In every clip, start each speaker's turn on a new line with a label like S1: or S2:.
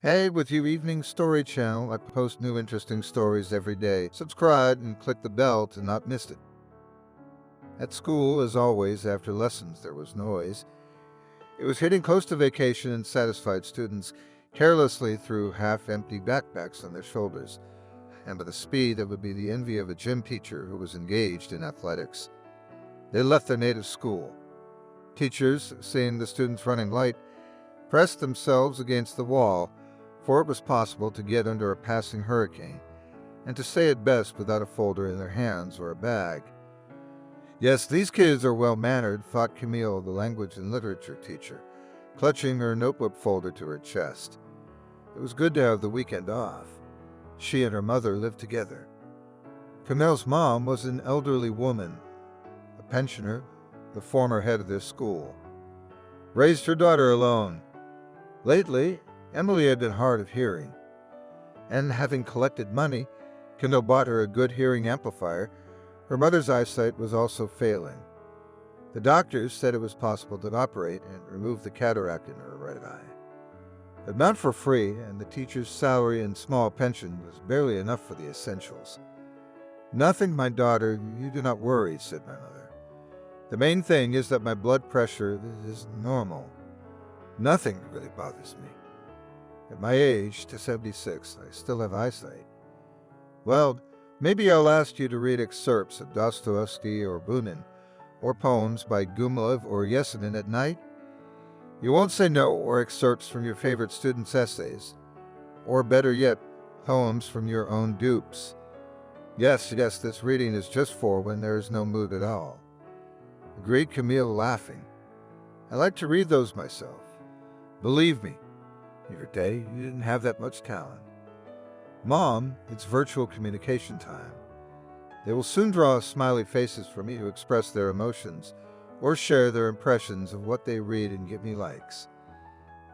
S1: Hey, with your evening story channel, I post new interesting stories every day. Subscribe and click the bell to not miss it. At school, as always, after lessons, there was noise. It was hitting close to vacation and satisfied students carelessly threw half-empty backpacks on their shoulders, and with a speed that would be the envy of a gym teacher who was engaged in athletics. They left their native school. Teachers, seeing the students running light, pressed themselves against the wall, for it was possible to get under a passing hurricane, and to say it best without a folder in their hands or a bag. Yes, these kids are well-mannered, thought Camille, the language and literature teacher, clutching her notebook folder to her chest. It was good to have the weekend off. She and her mother lived together. Camille's mom was an elderly woman, a pensioner, the former head of their school. Raised her daughter alone. Lately, Emily had been hard of hearing, and having collected money, Camille bought her a good hearing amplifier. Her mother's eyesight was also failing. The doctors said it was possible to operate and remove the cataract in her right eye. But not for free, and the teacher's salary and small pension was barely enough for the essentials. "Nothing, my daughter, you do not worry," said my mother. "The main thing is that my blood pressure is normal. Nothing really bothers me. At my age, to 76, I still have eyesight. Well, maybe I'll ask you to read excerpts of Dostoevsky or Bunin, or poems by Gumilev or Yesenin at night. You won't say no, or excerpts from your favorite students' essays, or better yet, poems from your own dupes. Yes, this reading is just for when there is no mood at all," agreed Camille, laughing. "I like to read those myself. Believe me, in your day, you didn't have that much talent. Mom, it's virtual communication time. They will soon draw smiley faces for me to express their emotions or share their impressions of what they read and give me likes.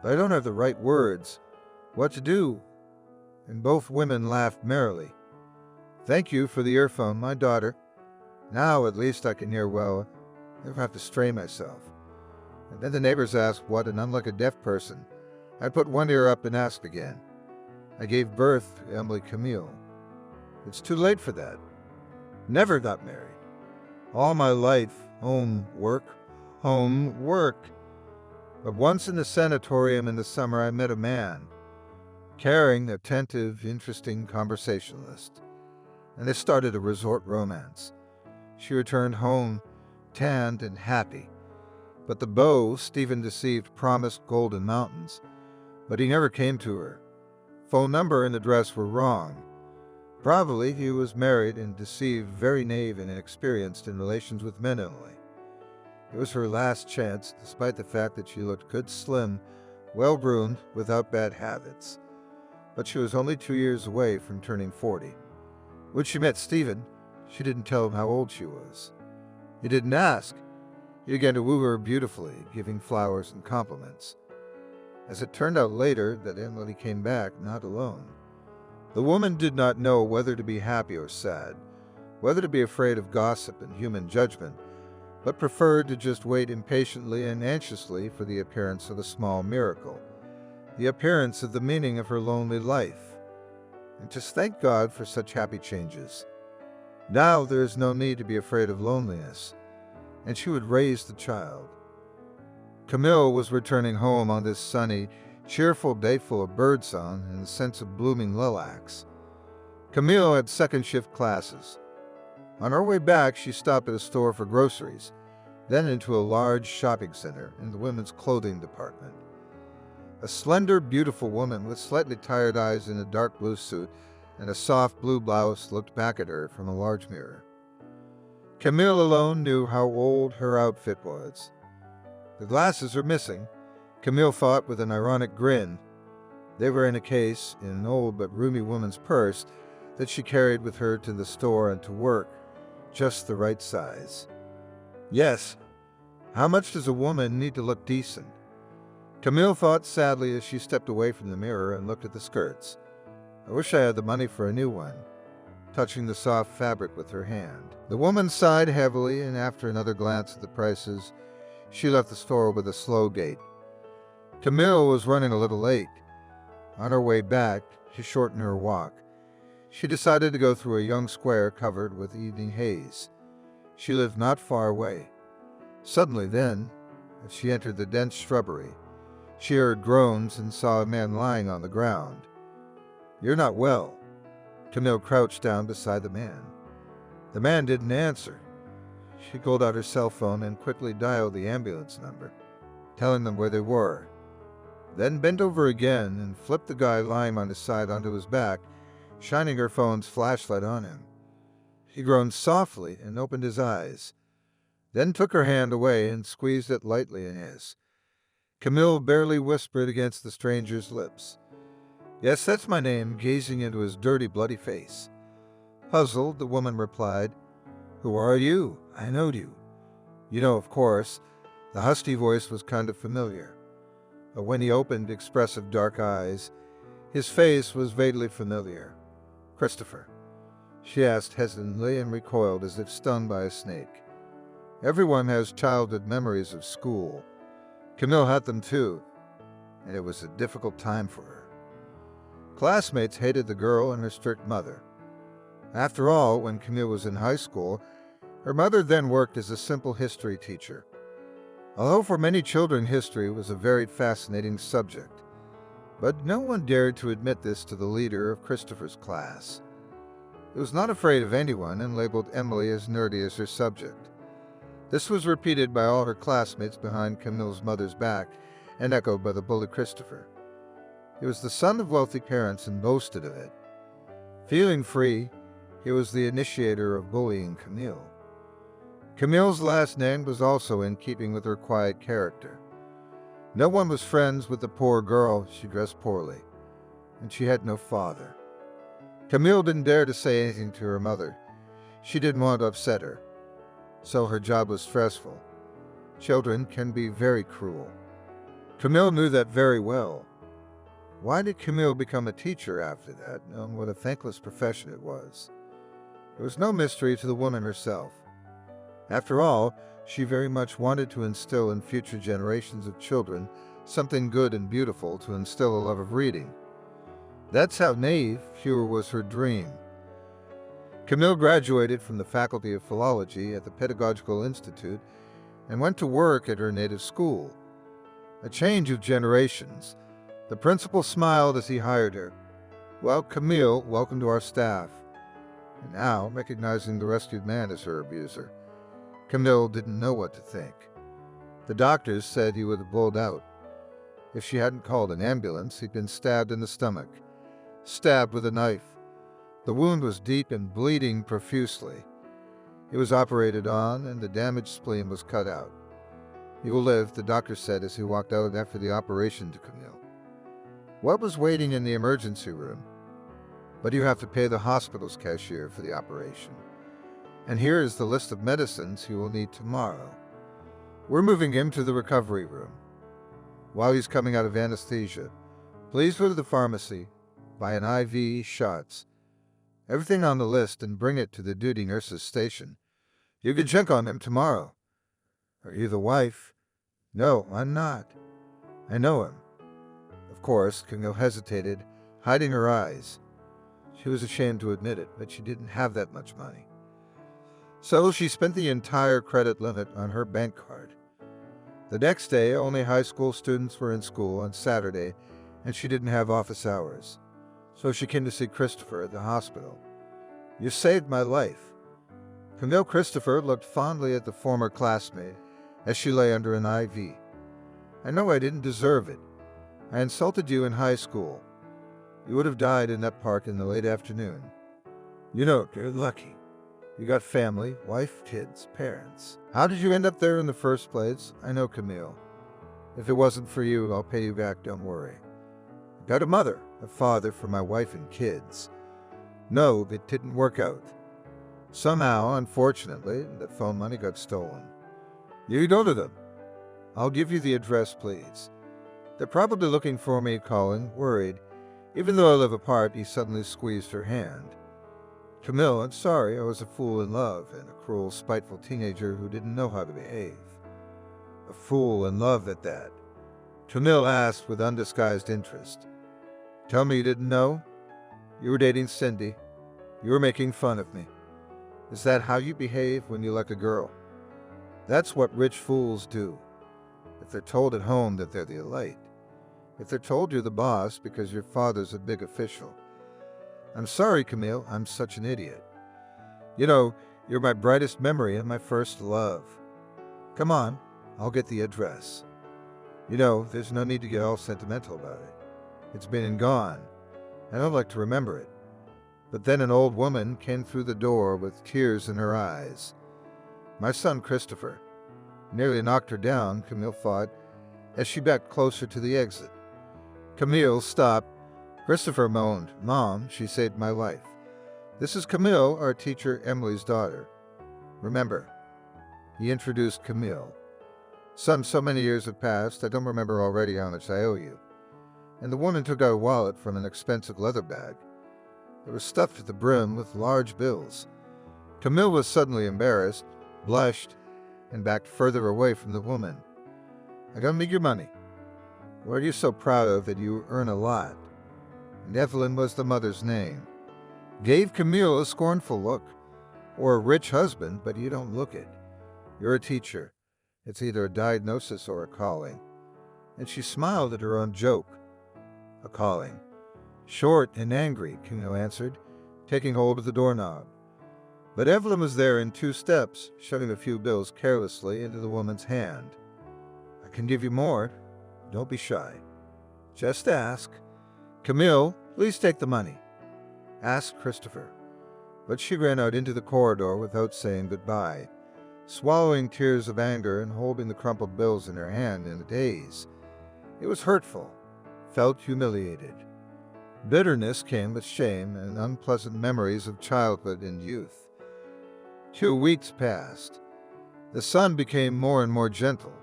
S1: But I don't have the right words. What to do?" And both women laughed merrily. "Thank you for the earphone, my daughter. Now at least I can hear well. I never have to strain myself." And then the neighbors asked what, and unlike a deaf person, I put one ear up and asked again. I gave birth to Emily Camille. It's too late for that. Never got married. All my life, home, work. But once in the sanatorium in the summer, I met a man. Caring, attentive, interesting conversationalist. And they started a resort romance. She returned home, tanned and happy. But the beau Stephen deceived promised golden mountains, but he never came to her. Phone number and address were wrong. Probably he was married and deceived, very naive and inexperienced in relations with men only. It was her last chance, despite the fact that she looked good, slim, well-groomed, without bad habits. But she was only 2 years away from turning 40. When she met Stephen, she didn't tell him how old she was. He didn't ask. He began to woo her beautifully, giving flowers and compliments. As it turned out later that Emily came back not alone. The woman did not know whether to be happy or sad, whether to be afraid of gossip and human judgment, but preferred to just wait impatiently and anxiously for the appearance of a small miracle, the appearance of the meaning of her lonely life, and just thank God for such happy changes. Now there is no need to be afraid of loneliness, and she would raise the child. Camille was returning home on this sunny, cheerful day full of birdsong and the sense of blooming lilacs. Camille had second shift classes. On her way back, she stopped at a store for groceries, then into a large shopping center in the women's clothing department. A slender, beautiful woman with slightly tired eyes in a dark blue suit and a soft blue blouse looked back at her from a large mirror. Camille alone knew how old her outfit was. The glasses are missing, Camille thought with an ironic grin. They were in a case in an old but roomy woman's purse that she carried with her to the store and to work, just the right size. Yes, how much does a woman need to look decent? Camille thought sadly as she stepped away from the mirror and looked at the skirts. I wish I had the money for a new one, touching the soft fabric with her hand. The woman sighed heavily, and after another glance at the prices, she left the store with a slow gait. Camille was running a little late. On her way back, to shorten her walk, she decided to go through a young square covered with evening haze. She lived not far away. Suddenly then, as she entered the dense shrubbery, she heard groans and saw a man lying on the ground. "You're not well." Camille crouched down beside the man. The man didn't answer. She pulled out her cell phone and quickly dialed the ambulance number, telling them where they were. Then bent over again and flipped the guy lying on his side onto his back, shining her phone's flashlight on him. He groaned softly and opened his eyes, then took her hand away and squeezed it lightly in his. Camille barely whispered against the stranger's lips. "Yes, that's my name," gazing into his dirty, bloody face. Puzzled, the woman replied, "Who are you? I knowed you." You know, of course, the husky voice was kind of familiar. But when he opened expressive dark eyes, his face was vaguely familiar. "Christopher?" she asked hesitantly and recoiled as if stung by a snake. Everyone has childhood memories of school. Camille had them too, and it was a difficult time for her. Classmates hated the girl and her strict mother. After all, when Camille was in high school, her mother then worked as a simple history teacher. Although for many children history was a very fascinating subject, but no one dared to admit this to the leader of Christopher's class. It was not afraid of anyone and labeled Emily as nerdy as her subject. This was repeated by all her classmates behind Camille's mother's back and echoed by the bully Christopher. He was the son of wealthy parents and boasted of it. Feeling free, he was the initiator of bullying Camille. Camille's last name was also in keeping with her quiet character. No one was friends with the poor girl. She dressed poorly, and she had no father. Camille didn't dare to say anything to her mother. She didn't want to upset her, so her job was stressful. Children can be very cruel. Camille knew that very well. Why did Camille become a teacher after that, knowing what a thankless profession it was? There was no mystery to the woman herself. After all, she very much wanted to instill in future generations of children something good and beautiful, to instill a love of reading. That's how naive, pure was her dream. Camille graduated from the Faculty of Philology at the Pedagogical Institute and went to work at her native school. A change of generations. The principal smiled as he hired her. "Well, Camille, welcome to our staff." And now, recognizing the rescued man as her abuser, Camille didn't know what to think. The doctors said he would have blowed out. If she hadn't called an ambulance, he'd been stabbed in the stomach. Stabbed with a knife. The wound was deep and bleeding profusely. He was operated on, and the damaged spleen was cut out. "He will live," the doctor said as he walked out after the operation to Camille. What was waiting in the emergency room? But you have to pay the hospital's cashier for the operation. And here is the list of medicines he will need tomorrow. We're moving him to the recovery room. While he's coming out of anesthesia, please go to the pharmacy, buy an IV, shots, everything on the list, and bring it to the duty nurse's station. You can check on him tomorrow." "Are you the wife?" "No, I'm not. I know him." Of course, Camille hesitated, hiding her eyes. She was ashamed to admit it, but she didn't have that much money. So she spent the entire credit limit on her bank card. The next day, only high school students were in school on Saturday, and she didn't have office hours. So she came to see Christopher at the hospital. "You saved my life." Camille Christopher looked fondly at the former classmate as she lay under an IV. "I know I didn't deserve it. I insulted you in high school. You would have died in that park in the late afternoon. You know, you're lucky. You got family, wife, kids, parents. How did you end up there in the first place? I know, Camille. If it wasn't for you, I'll pay you back, don't worry. I got a mother, a father for my wife and kids. No, it didn't work out. Somehow, unfortunately, the phone money got stolen. You go to them. I'll give you the address, please. They're probably looking for me, calling, worried. Even though I live apart," he suddenly squeezed her hand. "Camille, I'm sorry. I was a fool in love and a cruel, spiteful teenager who didn't know how to behave." "A fool in love at that?" Camille asked with undisguised interest. Tell me you didn't know? You were dating Cindy. You were making fun of me. Is that how you behave when you like a girl? That's what rich fools do. If they're told at home that they're the elite. If they're told you're the boss because your father's a big official. I'm sorry, Camille, I'm such an idiot. You know, you're my brightest memory and my first love. Come on, I'll get the address. You know, there's no need to get all sentimental about it. It's been and gone. I don't like to remember it. But then an old woman came through the door with tears in her eyes. My son Christopher. Nearly knocked her down, Camille thought, as she backed closer to the exit. Camille stopped. Christopher moaned. Mom, she saved my life. This is Camille, our teacher Emily's daughter. Remember, he introduced Camille. Son, so many years have passed, I don't remember already how much I owe you. And the woman took out a wallet from an expensive leather bag. It was stuffed to the brim with large bills. Camille was suddenly embarrassed, blushed, and backed further away from the woman. I don't need your money. What are you so proud of that you earn a lot? And Evelyn was the mother's name. Gave Camille a scornful look. Or a rich husband, but you don't look it. You're a teacher. It's either a diagnosis or a calling. And she smiled at her own joke. A calling. Short and angry, Camille answered, taking hold of the doorknob. But Evelyn was there in 2 steps, shoving a few bills carelessly into the woman's hand. I can give you more. Don't be shy. Just ask. Camille, please take the money. Ask Christopher. But she ran out into the corridor without saying goodbye, swallowing tears of anger and holding the crumpled bills in her hand in a daze. It was hurtful, felt humiliated. Bitterness came with shame and unpleasant memories of childhood and youth. 2 weeks passed. The sun became more and more gentle.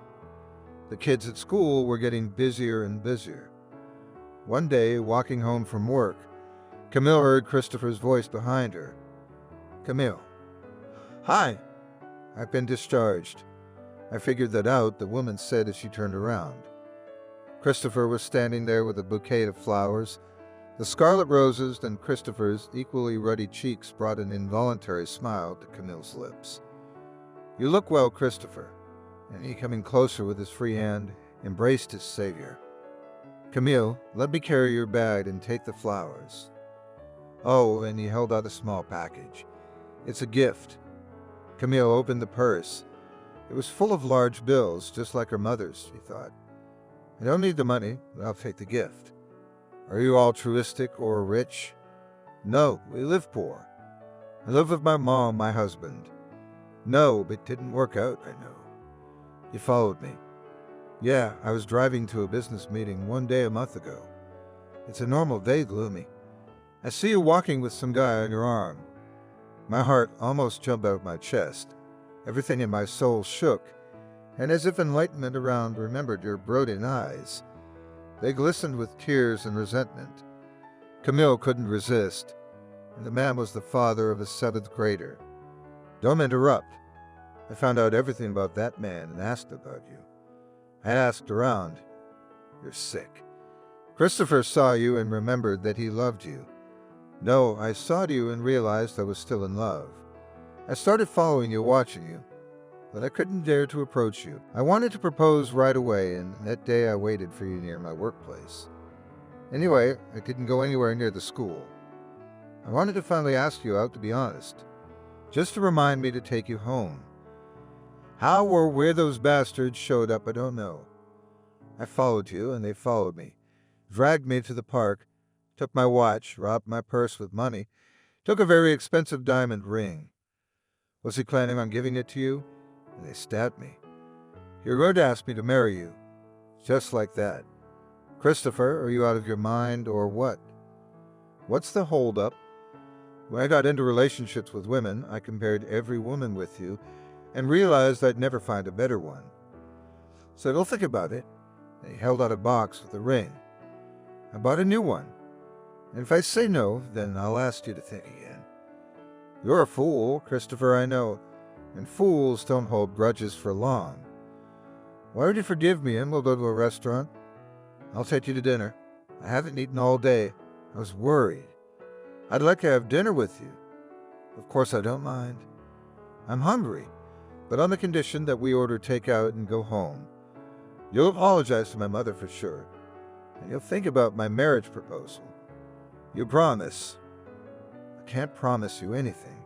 S1: The kids at school were getting busier and busier. One day, walking home from work, Camille heard Christopher's voice behind her. Camille. Hi. I've been discharged. I figured that out, the woman said as she turned around. Christopher was standing there with a bouquet of flowers. The scarlet roses and Christopher's equally ruddy cheeks brought an involuntary smile to Camille's lips. You look well, Christopher. And he, coming closer with his free hand, embraced his savior. Camille, let me carry your bag and take the flowers. Oh, and he held out a small package. It's a gift. Camille opened the purse. It was full of large bills, just like her mother's, she thought. I don't need the money, but I'll take the gift. Are you altruistic or rich? No, we live poor. I live with my mom, my husband. No, but it didn't work out, I know. You followed me. Yeah, I was driving to a business meeting one day a month ago. It's a normal day, Gloomy. I see you walking with some guy on your arm. My heart almost jumped out of my chest. Everything in my soul shook, and as if enlightenment around remembered your brooding eyes. They glistened with tears and resentment. Camille couldn't resist, and the man was the father of a 7th grader. Don't interrupt. I found out everything about that man and asked about you. I asked around. You're sick. Christopher saw you and remembered that he loved you. No, I saw you and realized I was still in love. I started following you, watching you, but I couldn't dare to approach you. I wanted to propose right away, and that day I waited for you near my workplace. Anyway, I didn't go anywhere near the school. I wanted to finally ask you out, to be honest, just to remind me to take you home. How or where those bastards showed up, I don't know. I followed you, and they followed me, dragged me to the park, took my watch, robbed my purse with money, took a very expensive diamond ring. Was he planning on giving it to you? And they stabbed me. You're going to ask me to marry you. Just like that. Christopher, are you out of your mind or what? What's the holdup? When I got into relationships with women, I compared every woman with you and realized I'd never find a better one. So don't think about it. And he held out a box with a ring. I bought a new one. And if I say no, then I'll ask you to think again. You're a fool, Christopher, I know, and fools don't hold grudges for long. Why don't you forgive me and we'll go to a restaurant? I'll take you to dinner. I haven't eaten all day. I was worried. I'd like to have dinner with you. Of course, I don't mind. I'm hungry, but on the condition that we order takeout and go home. You'll apologize to my mother for sure, and you'll think about my marriage proposal. You promise. I can't promise you anything.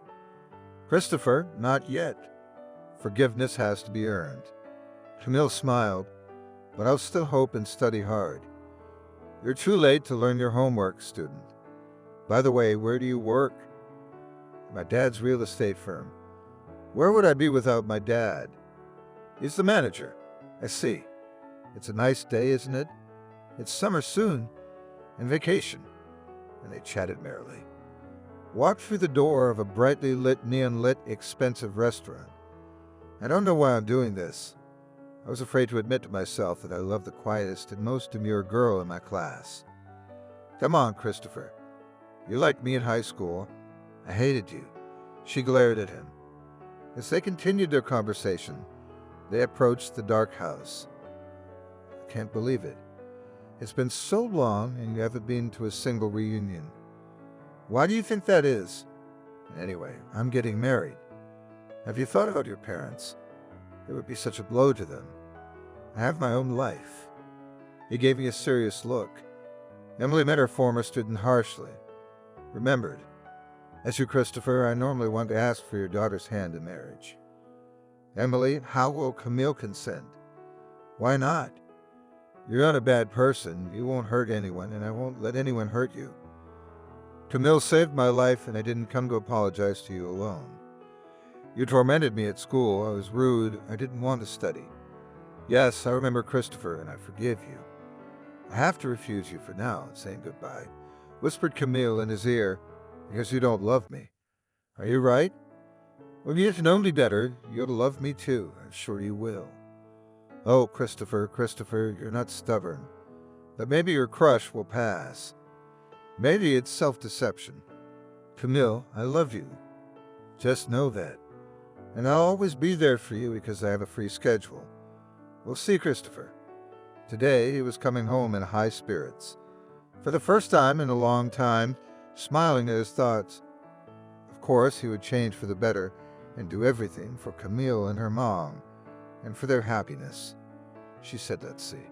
S1: Christopher, not yet. Forgiveness has to be earned. Camille smiled, but I'll still hope and study hard. You're too late to learn your homework, student. By the way, where do you work? My dad's real estate firm. Where would I be without my dad? He's the manager. I see. It's a nice day, isn't it? It's summer soon, and vacation. And they chatted merrily. Walked through the door of a brightly lit, neon-lit, expensive restaurant. I don't know why I'm doing this. I was afraid to admit to myself that I love the quietest and most demure girl in my class. Come on, Christopher. You liked me in high school. I hated you. She glared at him. As they continued their conversation, they approached the dark house. I can't believe it. It's been so long and you haven't been to a single reunion. Why do you think that is? Anyway, I'm getting married. Have you thought about your parents? It would be such a blow to them. I have my own life. He gave me a serious look. Emily met her former student harshly. Remembered. As you, Christopher, I normally want to ask for your daughter's hand in marriage. Emily, how will Camille consent? Why not? You're not a bad person. You won't hurt anyone, and I won't let anyone hurt you. Camille saved my life, and I didn't come to apologize to you alone. You tormented me at school. I was rude. I didn't want to study. Yes, I remember Christopher, and I forgive you. I have to refuse you for now, saying goodbye, whispered Camille in his ear, because you don't love me. Are you right? When you get to know me better, you'll love me too. I'm sure you will. Oh, Christopher, you're not stubborn. But maybe your crush will pass. Maybe it's self-deception. Camille, I love you. Just know that. And I'll always be there for you because I have a free schedule. We'll see, Christopher. Today, he was coming home in high spirits. For the first time in a long time, smiling at his thoughts. Of course, he would change for the better and do everything for Camille and her mom, and for their happiness. She said, let's see.